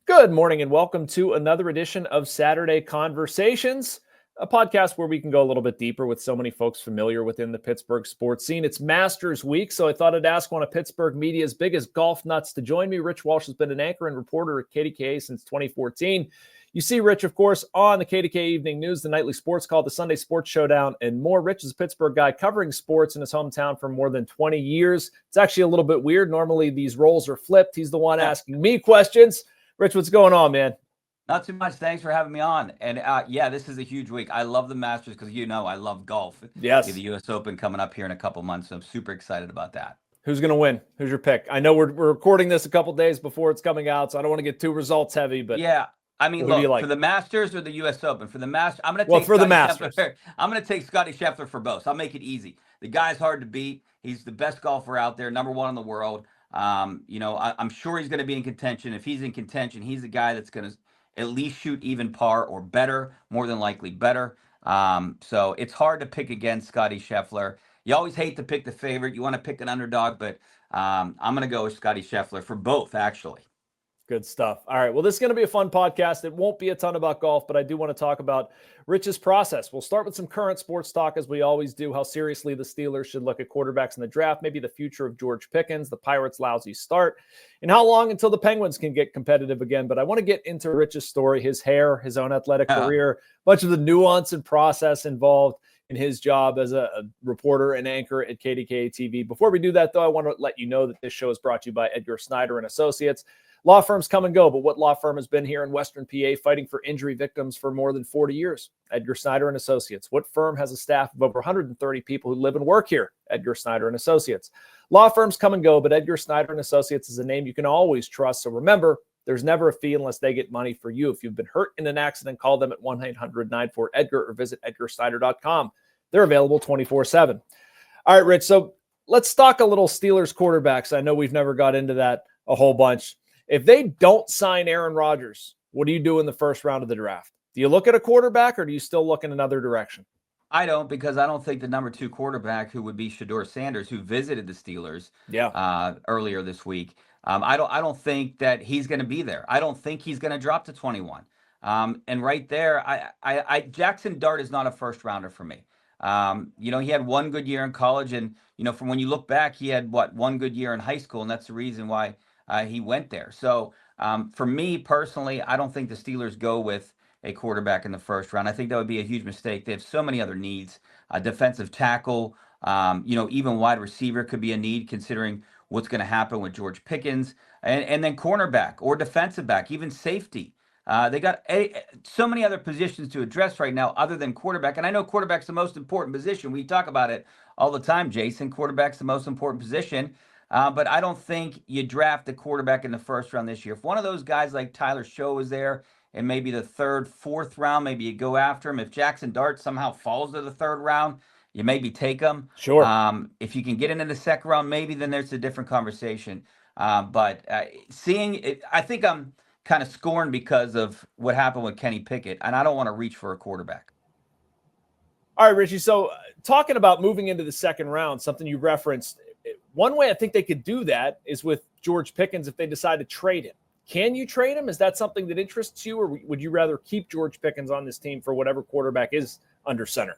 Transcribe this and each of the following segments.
Good morning and welcome to another edition of Saturday Conversations, a podcast where we can go a little bit deeper with so many folks familiar within the Pittsburgh sports scene. It's Masters Week, so I thought I'd ask one of Pittsburgh media's biggest golf nuts to join me. Rich Walsh has been an anchor and reporter at KDKA since 2014. You see Rich, of course, on the KDKA Evening News, the nightly sports call, the Sunday Sports Showdown, and more. Rich is a Pittsburgh guy covering sports in his hometown for more than 20 years. It's actually a little bit weird. Normally, these roles are flipped. He's the one asking me questions. Rich, what's going on, man? Not too much. Thanks for having me on. And yeah, this is a huge week. I love the Masters because I love golf. Yes. The U.S. Open coming up here in a couple months. So I'm super excited about that. Who's going to win? Who's your pick? I know we're recording this a couple days before it's coming out, so I don't want to get too results heavy. But yeah, I mean, look, for the Masters or the U.S. Open? For the Masters, I'm going to take the Masters. I'm going to take Scotty Scheffler for both. I'll make it easy. The guy's hard to beat. He's the best golfer out there, number one in the world. I'm sure he's going to be in contention. If he's in contention, he's the guy that's going to at least shoot even par or better, more than likely better. So it's hard to pick against Scotty Scheffler. You always hate to pick the favorite. You want to pick an underdog, but I'm going to go with Scotty Scheffler for both, actually. Good stuff. All right. Well, this is going to be a fun podcast. It won't be a ton about golf, but I do want to talk about Rich's process. We'll start with some current sports talk, as we always do, how seriously the Steelers should look at quarterbacks in the draft, maybe the future of George Pickens, the Pirates' lousy start, and how long until the Penguins can get competitive again. But I want to get into Rich's story, his hair, his own athletic career, a bunch of the nuance and process involved in his job as a reporter and anchor at KDKA-TV. Before we do that, though, I want to let you know that this show is brought to you by Edgar Snyder and Associates. Law firms come and go, but what law firm has been here in Western PA fighting for injury victims for more than 40 years? Edgar Snyder and Associates. What firm has a staff of over 130 people who live and work here? Edgar Snyder and Associates. Law firms come and go, but Edgar Snyder and Associates is a name you can always trust. So remember, there's never a fee unless they get money for you. If you've been hurt in an accident, call them at 1-800-94-EDGAR or visit edgarsnyder.com. They're available 24/7. All right, Rich, so let's talk a little Steelers quarterbacks. I know we've never got into that a whole bunch. If they don't sign Aaron Rodgers, what do you do in the first round of the draft? Do you look at a quarterback or do you still look in another direction? I don't, because I don't think the number 2 quarterback, who would be Shedeur Sanders, who visited the Steelers earlier this week, I don't think that he's going to be there. I don't think he's going to drop to 21. And right there, Jaxson Dart is not a first rounder for me. He had one good year in college, and from when you look back, he had one good year in high school, and that's the reason why he went there. So for me personally, I don't think the Steelers go with a quarterback in the first round. I think that would be a huge mistake. They have so many other needs. Defensive tackle, even wide receiver could be a need, considering what's going to happen with George Pickens, and then cornerback or defensive back, even safety. They got so many other positions to address right now other than quarterback. And I know quarterback's the most important position. We talk about it all the time, Jason. Quarterback's the most important position. But I don't think you draft a quarterback in the first round this year. If one of those guys like Tyler Show was there and maybe the 3rd, 4th round, maybe you go after him. If Jaxson Dart somehow falls to the 3rd round, you maybe take him. Sure. If you can get into the 2nd round, maybe then there's a different conversation. But seeing it, I think I'm kind of scorned because of what happened with Kenny Pickett, and I don't want to reach for a quarterback. All right, Richie. So talking about moving into the 2nd round, something you referenced, one way I think they could do that is with George Pickens if they decide to trade him. Can you trade him? Is that something that interests you, or would you rather keep George Pickens on this team for whatever quarterback is under center?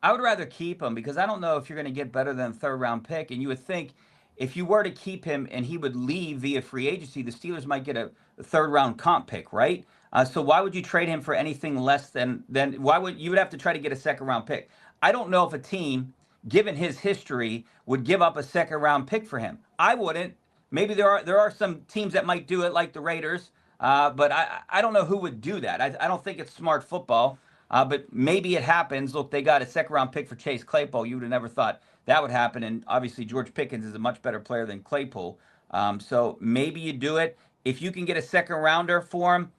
I would rather keep him, because I don't know if you're going to get better than a 3rd round pick. And you would think if you were to keep him and he would leave via free agency, the Steelers might get a 3rd round comp pick, right? So why would you trade him for anything less than why would you would have to try to get a 2nd round pick? I don't know if a team, given his history, would give up a 2nd round pick for him. I wouldn't. Maybe there are some teams that might do it, like the Raiders, but I don't know who would do that. I don't think it's smart football, but maybe it happens. Look, they got a 2nd round pick for Chase Claypool. You would have never thought that would happen, and obviously George Pickens is a much better player than Claypool. So maybe you do it. If you can get a 2nd rounder for him,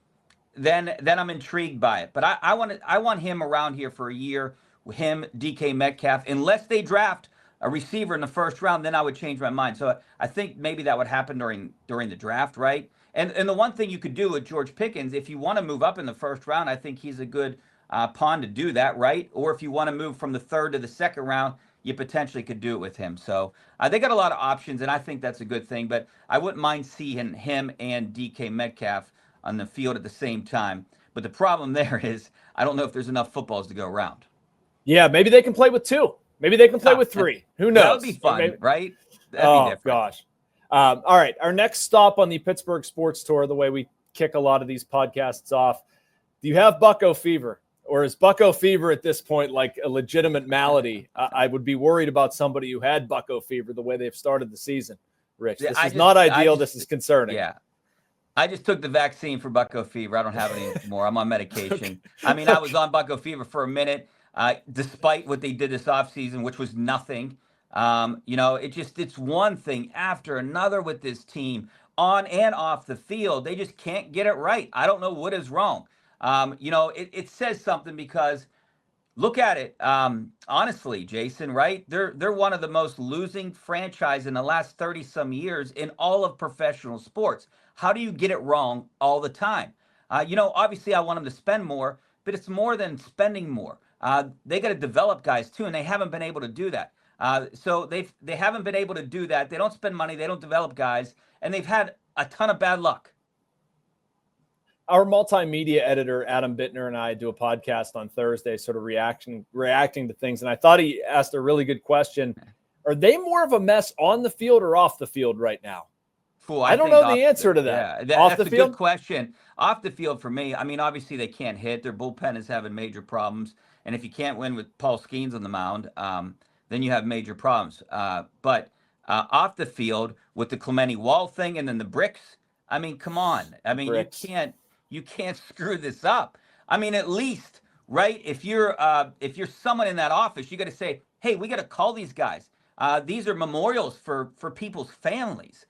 then I'm intrigued by it. But I want him around here for a year. Him, DK Metcalf, unless they draft a receiver in the 1st round, then I would change my mind. So I think maybe that would happen during the draft, right? And the one thing you could do with George Pickens, if you want to move up in the 1st round, I think he's a good pawn to do that, right? Or if you want to move from the 3rd to the 2nd round, you potentially could do it with him. So they got a lot of options, and I think that's a good thing. But I wouldn't mind seeing him and DK Metcalf on the field at the same time. But the problem there is I don't know if there's enough footballs to go around. Yeah, maybe they can play with 2. Maybe they can play with 3. Who knows? That would be fun, maybe, right? That'd be different. Gosh. All right, our next stop on the Pittsburgh Sports Tour, the way we kick a lot of these podcasts off, do you have Bucko fever? Or is Bucko fever at this point like a legitimate malady? I would be worried about somebody who had Bucko fever the way they've started the season, Rich. This is not ideal. This is concerning. Yeah. I just took the vaccine for Bucko fever. I don't have it anymore. I'm on medication. I mean, I was on Bucko fever for a minute, despite what they did this offseason, which was nothing. It's one thing after another with this team on and off the field. They just can't get it right. I don't know what is wrong. It says something because look at it. Honestly, Jason, right? They're one of the most losing franchise in the last 30 some years in all of professional sports. How do you get it wrong all the time? Obviously I want them to spend more, but it's more than spending more. They got to develop guys too, and they haven't been able to do that. So they haven't been able to do that. They don't spend money. They don't develop guys, and they've had a ton of bad luck. Our multimedia editor, Adam Bittner, and I do a podcast on Thursday, sort of reacting to things. And I thought he asked a really good question. Are they more of a mess on the field or off the field right now? I don't know the answer to that. Yeah, off that's the field? Good question. Off the field for me, I mean, obviously they can't hit. Their bullpen is having major problems. And if you can't win with Paul Skeens on the mound, then you have major problems. But off the field with the Clemente Wall thing and then the bricks, I mean, come on. I mean, you can't screw this up. I mean, at least, right? If you're someone in that office, you got to say, hey, we got to call these guys. These are memorials for people's families.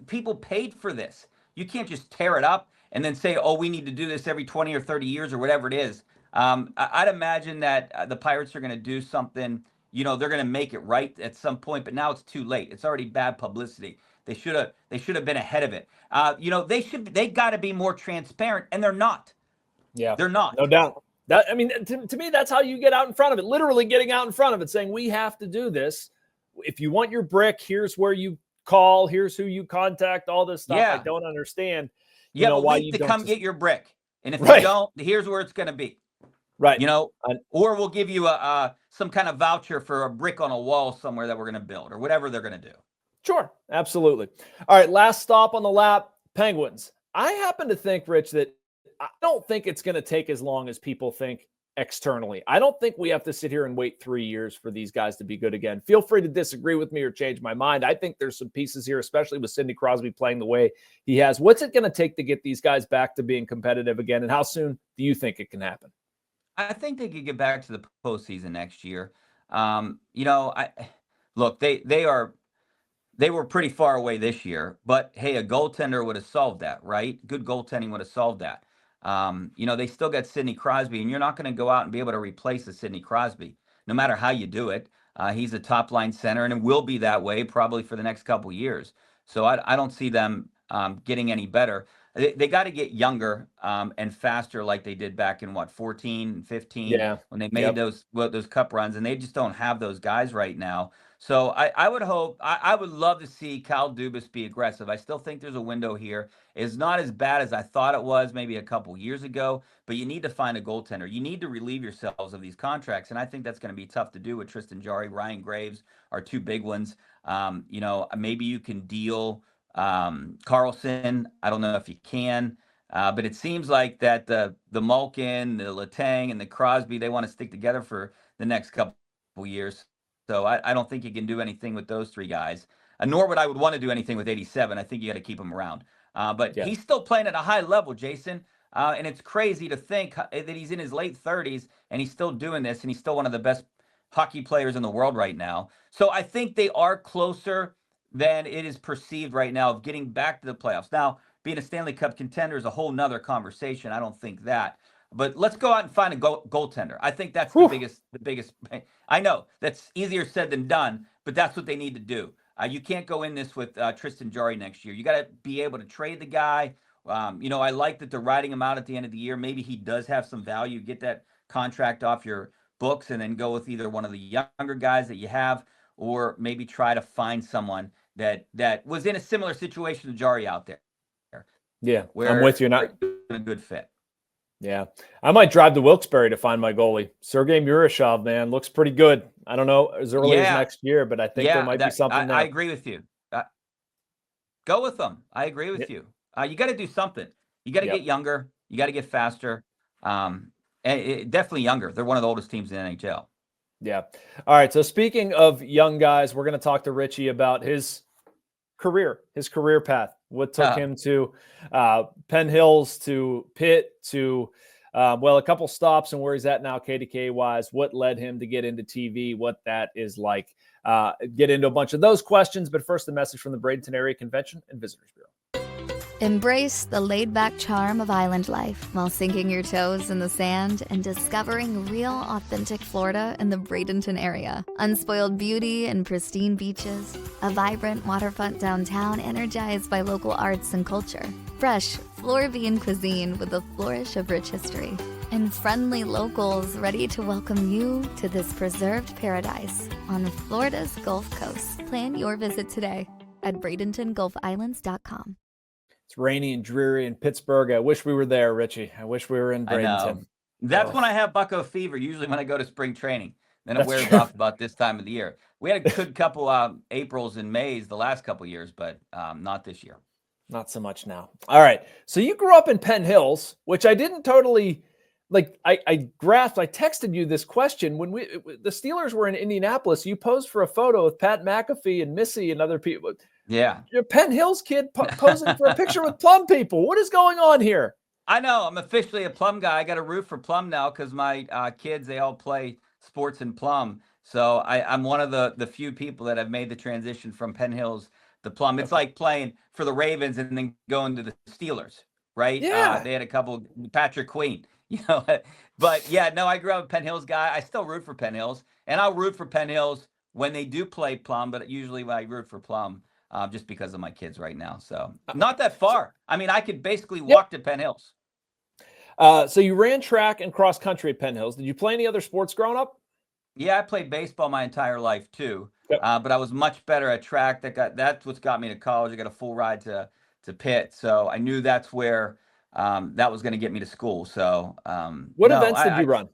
People paid for this. You can't just tear it up and then say, oh, we need to do this every 20 or 30 years or whatever it is. I'd imagine that the Pirates are going to do something. They're going to make it right at some point, but now it's too late. It's already bad publicity. They should have been ahead of it. They got to be more transparent, and they're not. Yeah, they're not. No doubt. To me, that's how you get out in front of it. Literally getting out in front of it, saying we have to do this. If you want your brick, here's where you call. Here's who you contact. All this stuff. Yeah. I don't understand. Why you come get your brick, and if you don't, here's where it's going to be. Right. Or we'll give you some kind of voucher for a brick on a wall somewhere that we're going to build or whatever they're going to do. Sure. Absolutely. All right. Last stop on the lap, Penguins. I happen to think, Rich, that I don't think it's going to take as long as people think externally. I don't think we have to sit here and wait 3 years for these guys to be good again. Feel free to disagree with me or change my mind. I think there's some pieces here, especially with Sidney Crosby playing the way he has. What's it going to take to get these guys back to being competitive again? And how soon do you think it can happen? I think they could get back to the postseason next year. They were pretty far away this year, but hey, a goaltender would have solved that, right? Good goaltending would have solved that. They still got Sidney Crosby, and you're not going to go out and be able to replace a Sidney Crosby, no matter how you do it. He's a top line center, and it will be that way probably for the next couple of years. So I don't see them getting any better. They got to get younger and faster, like they did back in 14 and 15 when they made those cup runs, and they just don't have those guys right now. So I would hope, I would love to see Kyle Dubas be aggressive. I still think there's a window here. It's not as bad as I thought it was maybe a couple years ago, but you need to find a goaltender. You need to relieve yourselves of these contracts, and I think that's going to be tough to do with Tristan Jarry. Ryan Graves are two big ones. Maybe you can deal Carlson. I don't know if you can, but it seems like that the Malkin, the Letang, and the Crosby, they want to stick together for the next couple years. So I don't think you can do anything with those three guys, nor would I want to do anything with 87. I think you got to keep him around. But he's still playing at a high level, Jason. And it's crazy to think that he's in his late 30s and he's still doing this, and he's still one of the best hockey players in the world right now. So I think they are closer than it is perceived right now of getting back to the playoffs. Now, being a Stanley Cup contender is a whole nother conversation. I don't think that. But let's go out and find a goaltender. I think that's the biggest. I know that's easier said than done, but that's what they need to do. You can't go in this with Tristan Jarry next year. You got to be able to trade the guy. I like that they're riding him out at the end of the year. Maybe he does have some value. Get that contract off your books and then go with either one of the younger guys that you have, or maybe try to find someone that was in a similar situation to Jarry out there. Yeah, I'm where with you. they're a good fit. Yeah, I might drive to Wilkes-Barre to find my goalie. Sergei Murashov, man, looks pretty good. I don't know as early as next year, but I think there might be something there. I agree with you. Go with them. I agree with you. You got to do something. You got to get younger. You got to get faster. And definitely younger. They're one of the oldest teams in the NHL. Yeah. All right. So speaking of young guys, we're going to talk to Richie about his career path. What took him to Penn Hills, to Pitt, to a couple stops, and where he's at now, KDKA wise. What led him to get into TV? What that is like. Get into a bunch of those questions, but first, the message from the Bradenton Area Convention and Visitors Bureau. Embrace the laid-back charm of island life while sinking your toes in the sand and discovering real, authentic Florida in the Bradenton area. Unspoiled beauty and pristine beaches, a vibrant waterfront downtown energized by local arts and culture, fresh Floridian cuisine with a flourish of rich history, and friendly locals ready to welcome you to this preserved paradise on Florida's Gulf Coast. Plan your visit today at BradentonGulfIslands.com. It's rainy and dreary in Pittsburgh. I wish we were there, Richie. I wish we were in Bradenton. That's when I have bucko fever, usually when I go to spring training. Then it wears off about this time of the year. We had a good couple Aprils and Mays the last couple years, but not this year. Not so much now. All right. So you grew up in Penn Hills, which I didn't totally like. I grasped. I texted you this question when the Steelers were in Indianapolis. You posed for a photo with Pat McAfee and Missy and other people. Yeah. You're a Penn Hills kid posing for a picture with Plum people. What is going on here? I know. I'm officially a Plum guy. I got a root for Plum now because my kids, they all play sports in Plum. So I'm one of the few people that have made the transition from Penn Hills to Plum. It's like playing for the Ravens and then going to the Steelers, right? Yeah. They had a couple, Patrick Queen, But yeah, no, I grew up a Penn Hills guy. I still root for Penn Hills. And I'll root for Penn Hills when they do play Plum, but usually when I root for Plum, just because of my kids right now. So not that far. I mean, I could basically walk to Penn Hills. So you ran track and cross country at Penn Hills. Did you play any other sports growing up? Yeah, I played baseball my entire life too. Yep. But I was much better at track. That's what's got me to college. I got a full ride to Pitt. So I knew that's where that was going to get me to school. So what events did you run?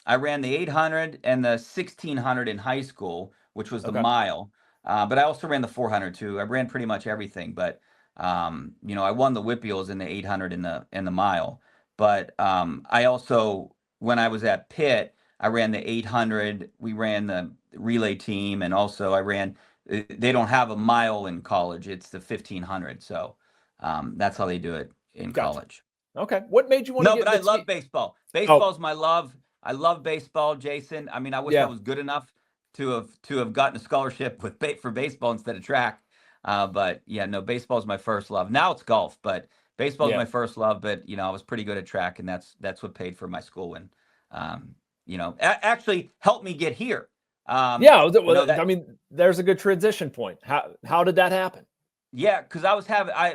I ran the 800 and the 1600 in high school, which was the mile. But I also ran the 400 too. I ran pretty much everything, but I won the Whippeals in the 800 and the mile. But I also, when I was at Pitt, I ran the 800. We ran the relay team, and also I ran. They don't have a mile in college; it's the 1500. So that's how they do it in college. Okay, what made you want to? No, but I love baseball. Baseball's my love. I love baseball, Jason. I mean, I wish I was good enough to have gotten a scholarship for baseball instead of track. But yeah, no, baseball is my first love. Now it's golf, but baseball is my first love. But I was pretty good at track, and that's what paid for my school and actually helped me get here. I mean, there's a good transition point. How did that happen? Yeah, because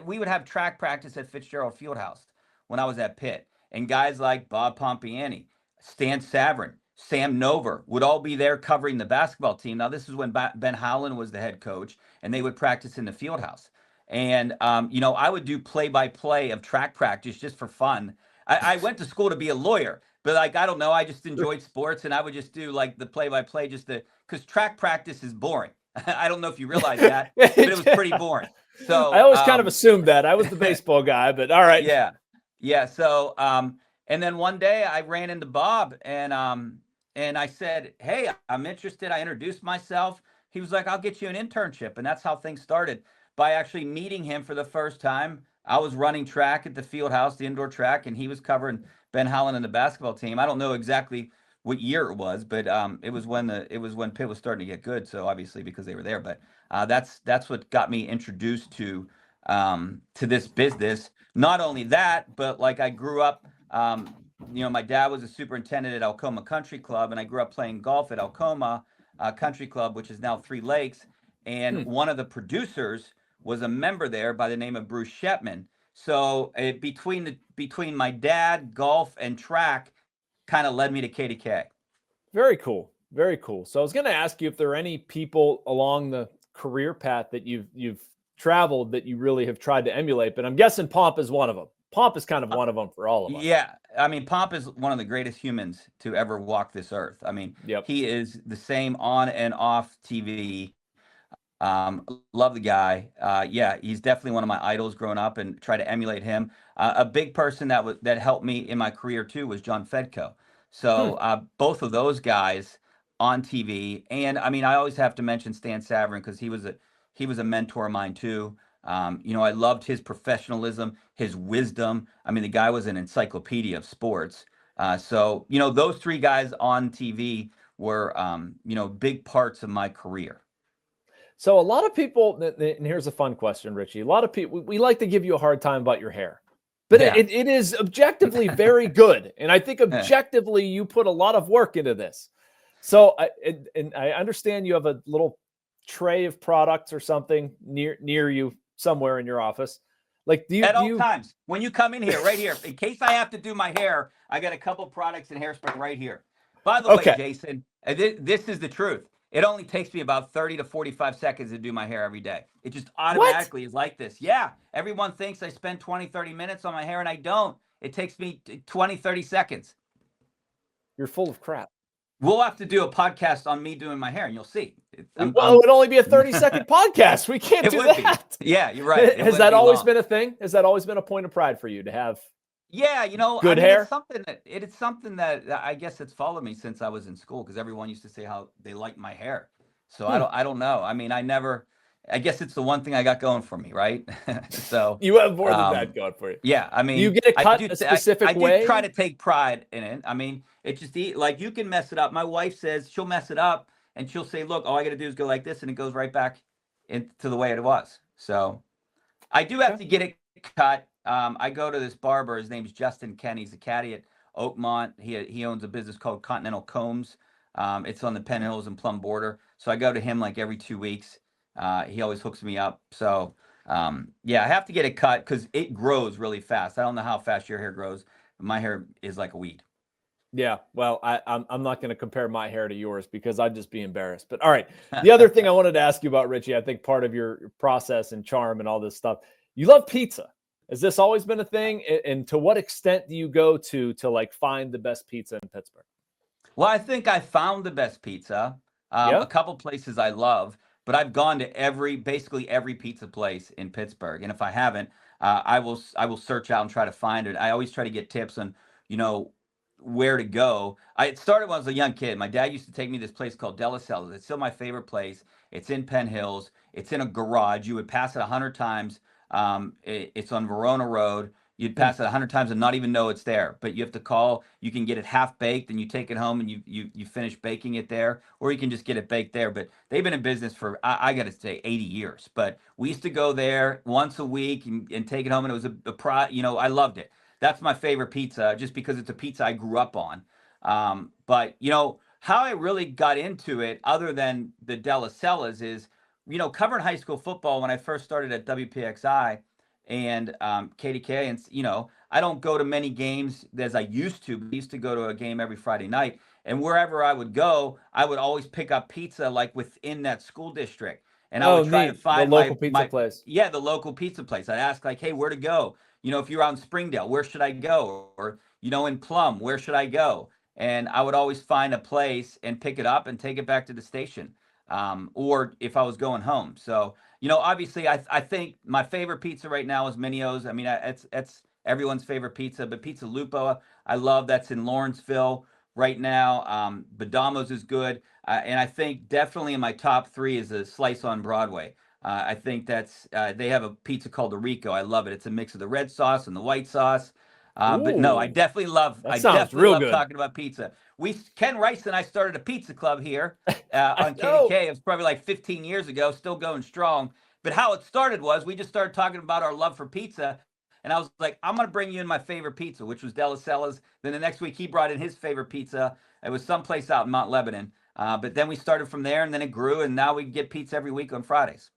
we would have track practice at Fitzgerald Fieldhouse when I was at Pitt, and guys like Bob Pompiani, Stan Savran, Sam Nover would all be there covering the basketball team. Now, this is when Ben Howland was the head coach, and they would practice in the field house. And, I would do play-by-play of track practice just for fun. I went to school to be a lawyer, but I don't know. I just enjoyed sports, and I would just do the play-by-play because track practice is boring. I don't know if you realize that, but it was pretty boring. So I always kind of assumed that. I was the baseball guy, but all right. Yeah. Yeah. So, and then one day I ran into Bob and I said, "Hey, I'm interested." I introduced myself. He was like, "I'll get you an internship." And that's how things started, by actually meeting him for the first time. I was running track at the field house, the indoor track, and he was covering Ben Howland and the basketball team. I don't know exactly what year it was, but it was when Pitt was starting to get good. So obviously because they were there, but that's what got me introduced to this business. Not only that, but I grew up, my dad was a superintendent at Alcoma Country Club, and I grew up playing golf at Alcoma Country Club, which is now Three Lakes. And one of the producers was a member there by the name of Bruce Shepman. So between my dad, golf, and track, kind of led me to KDK. Very cool. Very cool. So I was going to ask you if there are any people along the career path that you've traveled that you really have tried to emulate, but I'm guessing Pomp is one of them. Pomp is kind of one of them for all of us. Yeah. I mean, Pomp is one of the greatest humans to ever walk this earth. I mean, Yep. he is the same on and off TV. Love the guy. Yeah, he's definitely one of my idols growing up, and try to emulate him. A big person that helped me in my career too was John Fedko. So both of those guys on TV, and I mean, I always have to mention Stan Savran because he was a mentor of mine too. I loved his professionalism, his wisdom. I mean, the guy was an encyclopedia of sports. So those three guys on TV were big parts of my career. So a lot of people, and here's a fun question, Richie. A lot of people, we like to give you a hard time about your hair, but Yeah. it is objectively very good. And I think objectively you put a lot of work into this. So I understand you have a little tray of products or something near you somewhere in your office. Like, At all times, when you come in here, right here, in case I have to do my hair, I got a couple products and hairspray right here. By the way, Jason, this is the truth. It only takes me about 30 to 45 seconds to do my hair every day. It just automatically is like this. Yeah. Everyone thinks I spend 20, 30 minutes on my hair, and I don't. It takes me 20, 30 seconds. You're full of crap. We'll have to do a podcast on me doing my hair, and you'll see. It would only be a 30-second podcast. We can't do that. Yeah, you're right. Has that always been a thing? Has that always been a point of pride for you to have good hair? It's something that I guess it's followed me since I was in school, because everyone used to say how they liked my hair. So I don't know. I mean, I guess it's the one thing I got going for me, right? So you have more than that going for you. Yeah, I mean, you get it cut a specific way. I do try to take pride in it. I mean, it's just like you can mess it up. My wife says she'll mess it up, and she'll say, "Look, all I got to do is go like this," and it goes right back into the way it was. So I do have to get it cut. I go to this barber. His name's Justin Ken. He's a caddy at Oakmont. He owns a business called Continental Combs. It's on the Penn Hills and Plum border. So I go to him like every 2 weeks. He always hooks me up. So yeah, I have to get it cut because it grows really fast. I don't know how fast your hair grows, but my hair is like a weed. Yeah, well, I'm not going to compare my hair to yours because I'd just be embarrassed. But all right, the other thing I wanted to ask you about, Richie, I think part of your process and charm and all this stuff, you love pizza. Has this always been a thing? And to what extent do you go to like find the best pizza in Pittsburgh? Well, I think I found the best pizza. A couple places I love, but I've gone to basically every pizza place in Pittsburgh. And if I haven't, I will search out and try to find it. I always try to get tips on, where to go. It started when I was a young kid. My dad used to take me to this place called Delacellas. It's still my favorite place. It's in Penn Hills. It's in a garage. You would pass it 100 times. It's on Verona Road. You'd pass it 100 times and not even know it's there. But you have to call. You can get it half baked and you take it home and you finish baking it there, or you can just get it baked there. But they've been in business for I got to say 80 years. But we used to go there once a week and take it home, and it was a pride. I loved it. That's my favorite pizza, just because it's a pizza I grew up on. But how I really got into it, other than the Delacellas, is covering high school football when I first started at WPXI and KDKA, and I don't go to many games as I used to. I used to go to a game every Friday night, and wherever I would go, I would always pick up pizza like within that school district, and I would try to find the local pizza place. Yeah, the local pizza place. I'd ask like, hey, where to go? If you're out in Springdale, where should I go? Or in Plum, where should I go? And I would always find a place and pick it up and take it back to the station. Or if I was going home. So, obviously I think my favorite pizza right now is Minio's. I mean, it's everyone's favorite pizza, but Pizza Lupo, I love. That's in Lawrenceville right now. Badamo's is good. And I think definitely in my top three is a Slice on Broadway. I think that's, they have a pizza called the Rico. I love it. It's a mix of the red sauce and the white sauce. But no, I definitely love talking about pizza. Ken Rice and I started a pizza club here on KDK. It was probably like 15 years ago, still going strong. But how it started was we just started talking about our love for pizza. And I was like, I'm going to bring you in my favorite pizza, which was Delacellas. Then the next week he brought in his favorite pizza. It was someplace out in Mount Lebanon. But then we started from there, and then it grew. And now we get pizza every week on Fridays.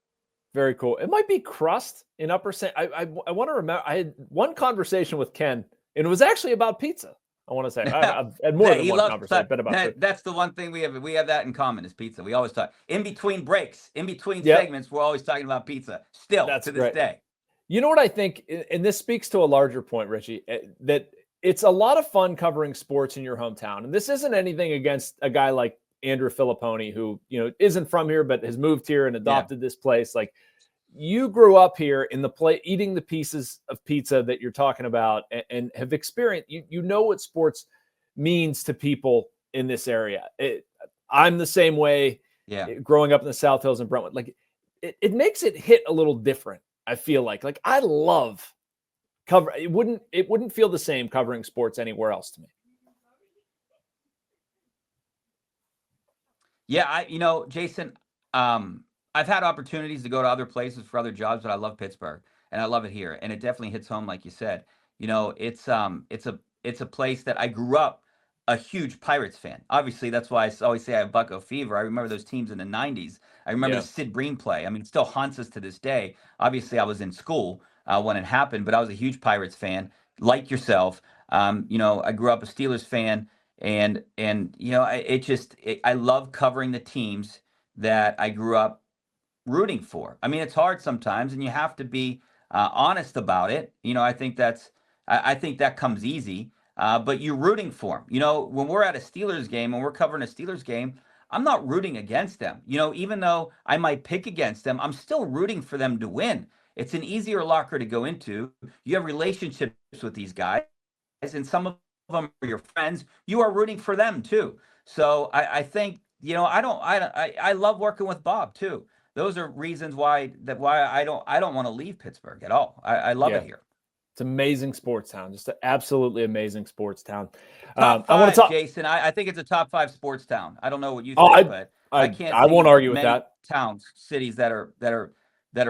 Very cool. It might be crust in Upper St. I want to remember. I had one conversation with Ken, and it was actually about pizza. I want to say I've had more than He one loves conversation about food. That's the one thing we have that in common is pizza. We always talk in between breaks, in between Yep. segments. We're always talking about pizza. Still That's to this great. day. You know what I think, and this speaks to a larger point, Richie, that it's a lot of fun covering sports in your hometown. And this isn't anything against a guy like Andrew Filipponi, who, you know, isn't from here, but has moved here and adopted this place. Like, you grew up here in the play, eating the pieces of pizza that you're talking about, and have experienced, you know what sports means to people in this area. I'm the same way. Yeah. Growing up in the South Hills and Brentwood, like it makes it hit a little different. I feel like I love cover. It wouldn't feel the same covering sports anywhere else to me. Yeah. Jason, I've had opportunities to go to other places for other jobs, but I love Pittsburgh and I love it here. And it definitely hits home. Like you said, it's a place that I grew up a huge Pirates fan. Obviously, that's why I always say I have Bucko fever. I remember those teams in the 90s. I remember the Sid Bream play. I mean, it still haunts us to this day. Obviously, I was in school when it happened, but I was a huge Pirates fan, like yourself. I grew up a Steelers fan, and I love covering the teams that I grew up rooting for. I mean, it's hard sometimes, and you have to be honest about it. I think that comes easy. But you're rooting for them. When we're at a Steelers game and we're covering a Steelers game, I'm not rooting against them. Even though I might pick against them, I'm still rooting for them to win. It's an easier locker to go into. You have relationships with these guys, and some of them are your friends. You are rooting for them too. So I think, I love working with Bob too. Those are reasons why I don't want to leave Pittsburgh at all. I love it here. It's amazing sports town, just an absolutely amazing sports town. Top five, I want to talk, Jason. I think it's a top 5 sports town. I don't know what you think, but I can't. I won't argue with that. Towns, cities that are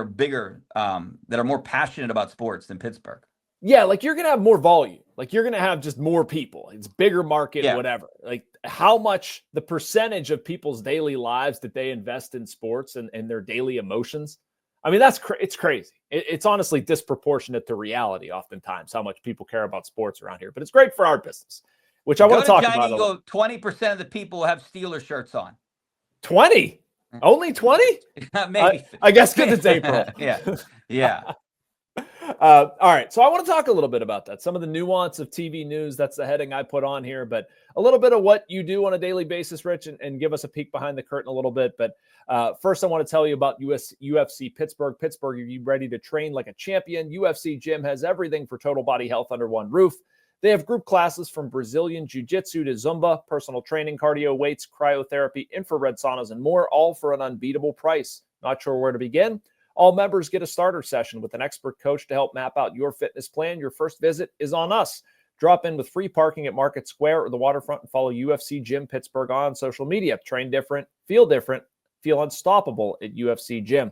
bigger, that are more passionate about sports than Pittsburgh. Yeah, like you're gonna have more volume. Like you're gonna have just more people. It's bigger market, whatever. Like how much the percentage of people's daily lives that they invest in sports and their daily emotions. I mean, it's crazy. It's honestly disproportionate to reality oftentimes how much people care about sports around here. But it's great for our business, which I want to talk about. 20% of the people have Steelers shirts on. 20? Only 20? Maybe. I guess because it's April. Yeah. All right. So I want to talk a little bit about that. Some of the nuance of TV news. That's the heading I put on here, but a little bit of what you do on a daily basis, Rich, and give us a peek behind the curtain a little bit. But first, I want to tell you about UFC Pittsburgh. Pittsburgh, are you ready to train like a champion? UFC Gym has everything for total body health under one roof. They have group classes from Brazilian Jiu-Jitsu to Zumba, personal training, cardio, weights, cryotherapy, infrared saunas, and more, all for an unbeatable price. Not sure where to begin? All members get a starter session with an expert coach to help map out your fitness plan. Your first visit is on us. Drop in with free parking at Market Square or the waterfront and follow UFC Gym Pittsburgh on social media. Train different, feel unstoppable at UFC Gym.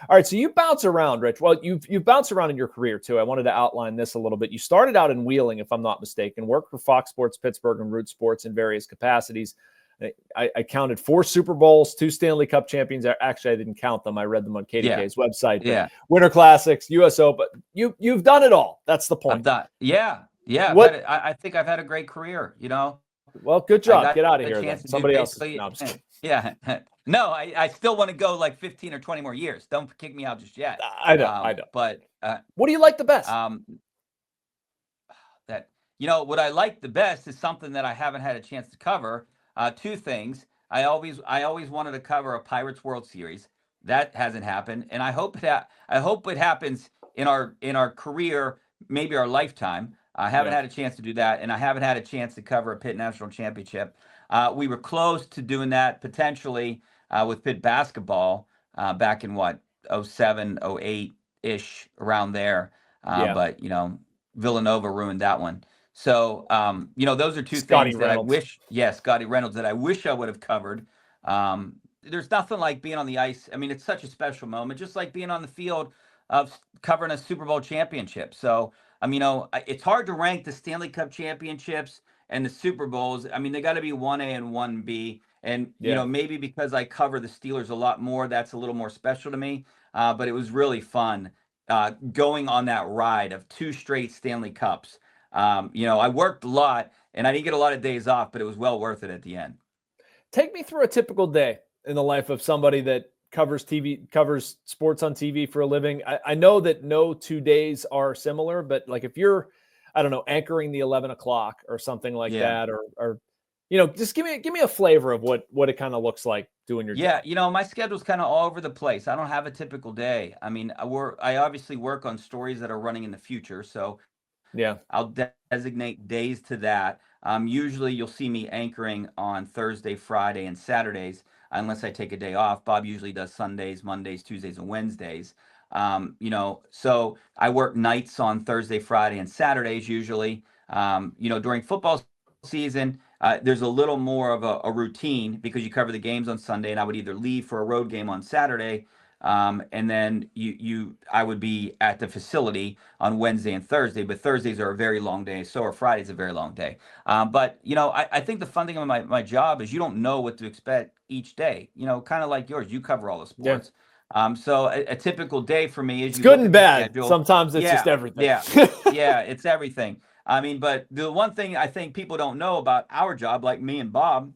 All right, so you bounce around, Rich. Well, you've bounced around in your career too. I wanted to outline this a little bit. You started out in Wheeling, if I'm not mistaken, worked for Fox Sports Pittsburgh and Root Sports in various capacities. I counted 4 Super Bowls, 2 Stanley Cup champions. Actually, I didn't count them. I read them on KDK's website. Yeah. Winter Classics, US Open. You've done it all. That's the point. I've done. Yeah. I think I've had a great career, Well, good job. Get out of here then. Somebody else. Yeah. No, I still want to go like 15 or 20 more years. Don't kick me out just yet. I know. But what do you like the best? What I like the best is something that I haven't had a chance to cover. 2 things. I always wanted to cover a Pirates World Series. That hasn't happened, and I hope it happens in our career, maybe our lifetime. I haven't had a chance to do that, and I haven't had a chance to cover a Pitt National Championship. We were close to doing that potentially with Pitt basketball back in 07, 08-ish, around there. But Villanova ruined that one. So, those are 2 things that I wish, Scotty Reynolds, that I wish I would have covered. There's nothing like being on the ice. I mean, it's such a special moment, just like being on the field of covering a Super Bowl championship. So, it's hard to rank the Stanley Cup championships and the Super Bowls. I mean, they got to be 1A and 1B. And, maybe because I cover the Steelers a lot more, that's a little more special to me. But it was really fun going on that ride of 2 straight Stanley Cups. I worked a lot, And I didn't get a lot of days off, but it was well worth it at the end. Take me through a typical day in the life of somebody that covers sports on TV for a living. I know that no 2 days are similar, but like if you're, I don't know, anchoring the 11 o'clock or something like that, or just give me a flavor of what it kind of looks like doing your job. My schedule's kind of all over the place. I don't have a typical day. I mean, I obviously work on stories that are running in the future, so I'll designate days to that. Usually you'll see me anchoring on Thursday, Friday, and Saturdays, unless I take a day off. Bob usually does Sundays, Mondays, Tuesdays, and Wednesdays. So I work nights on Thursday, Friday, and Saturdays usually. During football season, there's a little more of a routine because you cover the games on Sunday, and I would either leave for a road game on Saturday, and then I would be at the facility on Wednesday and Thursday. But Thursdays are a very long day, so are Fridays a very long day. But I think the fun thing about my job is you don't know what to expect each day. Kind of like yours, you cover all the sports. So a typical day for me is it's good and bad. Schedule. Sometimes it's just everything. It's everything. I mean, but the one thing I think people don't know about our job, like me and Bob,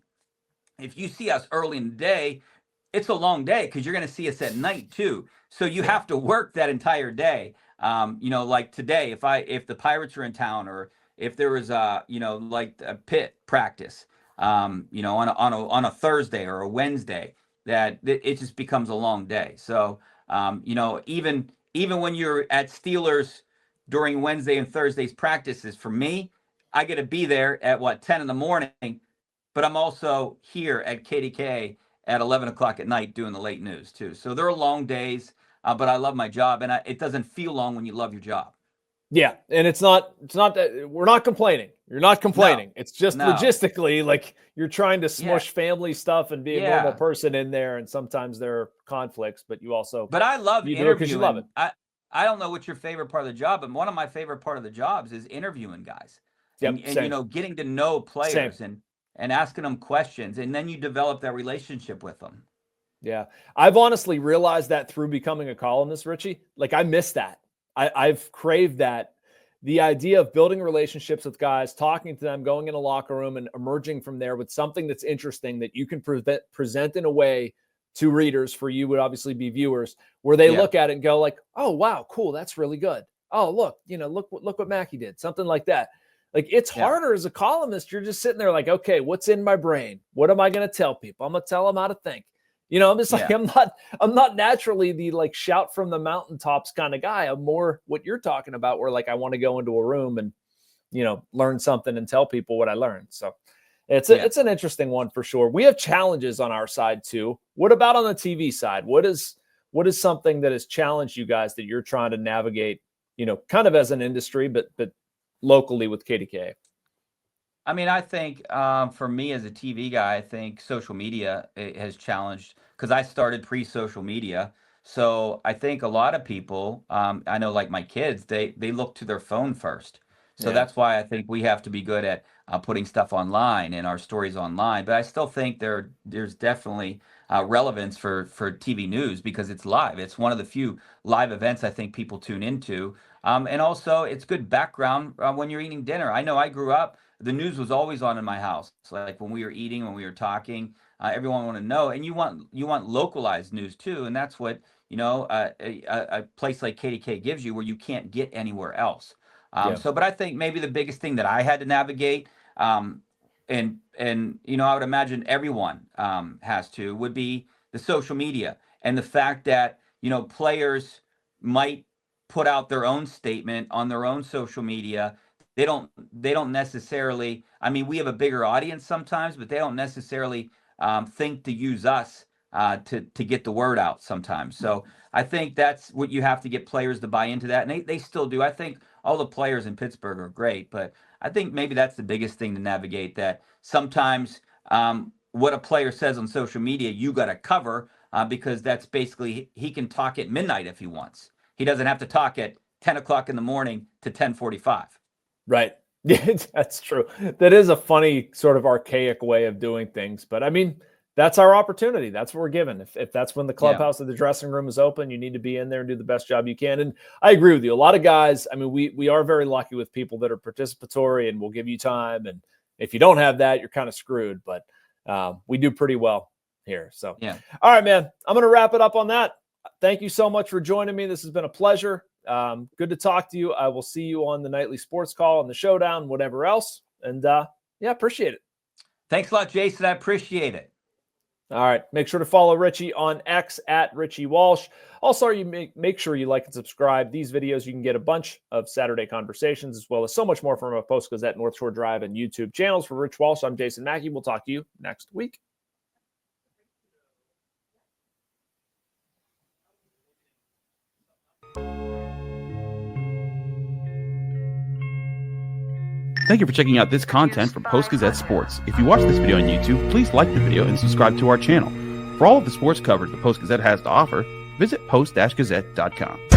if you see us early in the day, it's a long day because you're going to see us at night too. So you have to work that entire day. Like today, if the Pirates are in town, or if there was like a pit practice, on a Thursday or a Wednesday, that it just becomes a long day. So even when you're at Steelers during Wednesday and Thursday's practices, for me, I get to be there at 10 in the morning, but I'm also here at KDK at 11 o'clock at night doing the late news too. So they're long days, but I love my job, and it doesn't feel long when you love your job. Yeah, and it's not that we're not complaining. You're not complaining. It's just logistically, like you're trying to smush family stuff and be a normal person in there, and sometimes there are conflicts, but you also. But I love interviewing because you love it. I don't know what's your favorite part of the job, but one of my favorite part of the jobs is interviewing guys. And getting to know players and asking them questions, and then you develop that relationship with them. Yeah. I've honestly realized that through becoming a columnist, Richie. Like I miss that. I've craved that. The idea of building relationships with guys, talking to them, going in a locker room and emerging from there with something that's interesting that you can present in a way to readers, for you would obviously be viewers, where they look at it and go like, oh, wow, cool. That's really good. Oh, look what Mackey did. Something like that. Like it's harder as a columnist. You're just sitting there like, okay, what's in my brain? What am I going to tell people? I'm going to tell them how to think. I'm just like, I'm not naturally the like shout from the mountaintops kind of guy. I'm more what you're talking about, where like I want to go into a room and, learn something and tell people what I learned. So it's an interesting one for sure. We have challenges on our side too. What about on the TV side? What is something that has challenged you guys that you're trying to navigate, kind of as an industry, but locally with KDKA? I mean, I think for me as a TV guy, I think social media has challenged, because I started pre-social media. So I think a lot of people, I know like my kids, they look to their phone first. So that's why I think we have to be good at putting stuff online and our stories online. But I still think there's definitely relevance for TV news because it's live. It's one of the few live events I think people tune into. And also it's good background when you're eating dinner. I know I grew up, the news was always on in my house. So like when we were eating, when we were talking, everyone wanted to know. And you want localized news too. And that's what, a place like KDK gives you, where you can't get anywhere else. But I think maybe the biggest thing that I had to navigate, and I would imagine everyone would be the social media, and the fact that, players might put out their own statement on their own social media. They don't necessarily, I mean, we have a bigger audience sometimes, but they don't necessarily think to use us to get the word out sometimes. So I think that's what you have to get players to buy into that. And they still do. I think all the players in Pittsburgh are great, but I think maybe that's the biggest thing to navigate, that sometimes what a player says on social media, you got to cover because that's basically, he can talk at midnight if he wants. He doesn't have to talk at 10 o'clock in the morning to 10:45. Right. That's true. That is a funny sort of archaic way of doing things. But I mean, that's our opportunity. That's what we're given. If that's when the clubhouse or the dressing room is open, you need to be in there and do the best job you can. And I agree with you. A lot of guys, I mean, we are very lucky with people that are participatory and will give you time and If you don't have that, you're kind of screwed, but we do pretty well here. So, yeah. All right, man, I'm going to wrap it up on that. Thank you so much for joining me. This has been a pleasure. Good to talk to you. I will see you on the nightly sports call, on the showdown, whatever else. And appreciate it. Thanks a lot, Jason. I appreciate it. All right. Make sure to follow Richie on X at Richie Walsh. Also, you make sure you like and subscribe. These videos, you can get a bunch of Saturday conversations as well as so much more from our Post-Gazette, North Shore Drive, and YouTube channels. For Rich Walsh, I'm Jason Mackey. We'll talk to you next week. Thank you for checking out this content from Post-Gazette Sports. If you watch this video on YouTube, please like the video and subscribe to our channel. For all of the sports coverage the Post-Gazette has to offer, visit post-gazette.com.